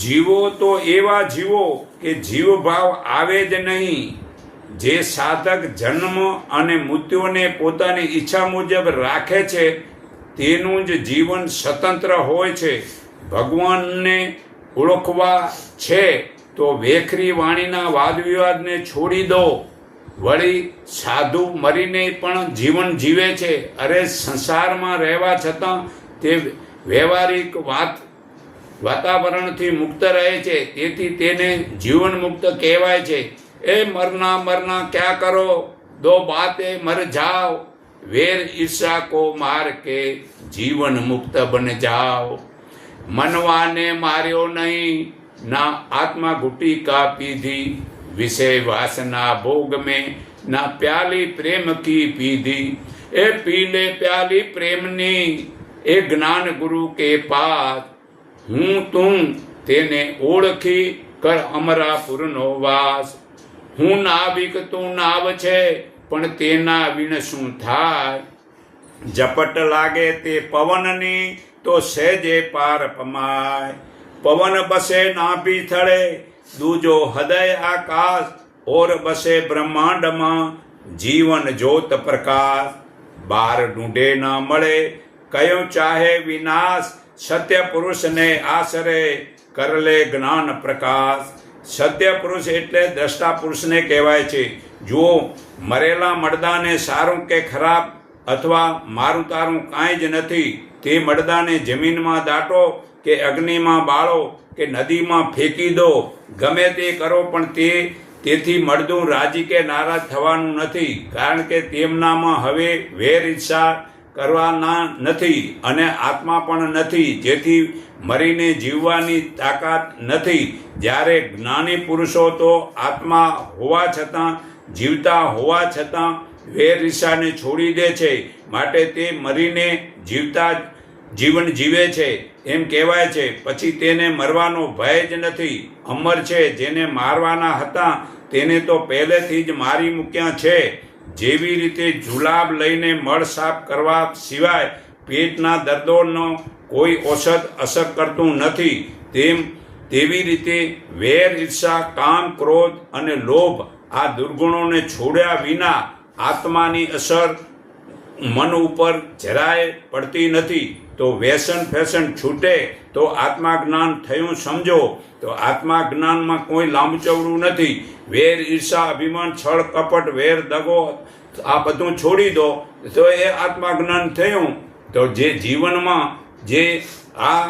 જીવો તો એવા જીવો કે જીવ ભાવ આવે જ નહીં. જે સાધક જન્મ અને મૃત્યુને પોતાની ઈચ્છા મુજબ રાખે છે તેનું જ જીવન સ્વતંત્ર હોય છે. ભગવાનને ઓળખવા છે તો વેખરી વાણીના વાદવિવાદને છોડી દો. વળી સાધુ મરીને પણ જીવન જીવે છે. અરે સંસારમાં રહેવા છતાં તે વ્યવહારિક વાતાવરણથી મુક્ત રહે છે, તેથી તેને જીવન મુક્ત કહેવાય છે. એ મરના મરના ક્યા કરો, દો બાતે મર જાઓ, વેર ઈર્ષા કો માર કે જીવન મુક્ત બન જાઓ. મનવાને માર્યો નહીં, ના આત્મા ગુટિકા પીધી, વિષય વાસના ભોગ में ના પ્યાલી પ્રેમ કી પીધી. એ પી લે પ્યાલી પ્રેમની, એ જ્ઞાન ગુરુ કે પાસ. હું તું તેને ઓળખી કર અમરાપુરનો વાસ. હું નાવિક તું નાવ છે, પણ તેના વિણ શું થાય. ઝપટ લાગે તે પવનની, તો સહેજે પાર પમાય. પવન બસે નાભી થળે, દૂજો હૃદય આકાશ. ઓર બસે બ્રહ્માંડમાં જીવન જ્યોત પ્રકાશ. બાર ઢૂંઢે ન મળે, કયો ચાહે વિનાશ. સત્ય પુરુષને આશરે, કરલે જ્ઞાન પ્રકાશ. સત્ય પુરુષ એટલે દ્રષ્ટા પુરુષને કહેવાય છે. જુઓ, મરેલા મરદાને સારું કે ખરાબ અથવા મારું તારું કાંઈ જ નથી. તે મરદાને જમીનમાં દાટો કે અગ્નિમાં બાળો કે નદીમાં ફેંકી દો, ગમે તે કરો, પણ તેથી મરદું રાજી કે નારાજ થવાનું નથી. કારણ કે તેમનામાં હવે વેર ઈચ્છા કરવાના નથી અને આત્મા પણ નથી, જેથી મરીને જીવવાની તાકાત નથી. જ્યારે જ્ઞાની પુરુષો તો આત્મા હોવા છતાં, જીવતા હોવા છતાં વેર ઈર્ષાને છોડી દે છે, માટે તે મરીને જીવતા જીવન જીવે છે એમ કહેવાય છે. પછી તેને મરવાનો ભય જ નથી. અમર છે, જેને મારવાના હતા તેને તો પહેલેથી જ મારી મૂક્યા છે. જેવી રીતે જુલાબ લઈને મળ સાફ કરવા સિવાય પેટના દર્દોનો કોઈ ઔષધ અસર કરતું નથી, તેવી રીતે વેર ઈર્ષા કામ ક્રોધ અને લોભ આ દુર્ગુણોને છોડ્યા વિના આત્માની અસર મન ઉપર જરાય પડતી નથી. તો વ્યસન ફેશન છૂટે તો આત્મા જ્ઞાન થયું સમજો. તો આત્મા જ્ઞાનમાં કોઈ લાંબચવડું નથી. વેર ઈર્ષા અભિમાન છળ કપટ વેર દગો આ બધું છોડી દો તો એ આત્મા જ્ઞાન થયું. તો જે જીવનમાં જે આ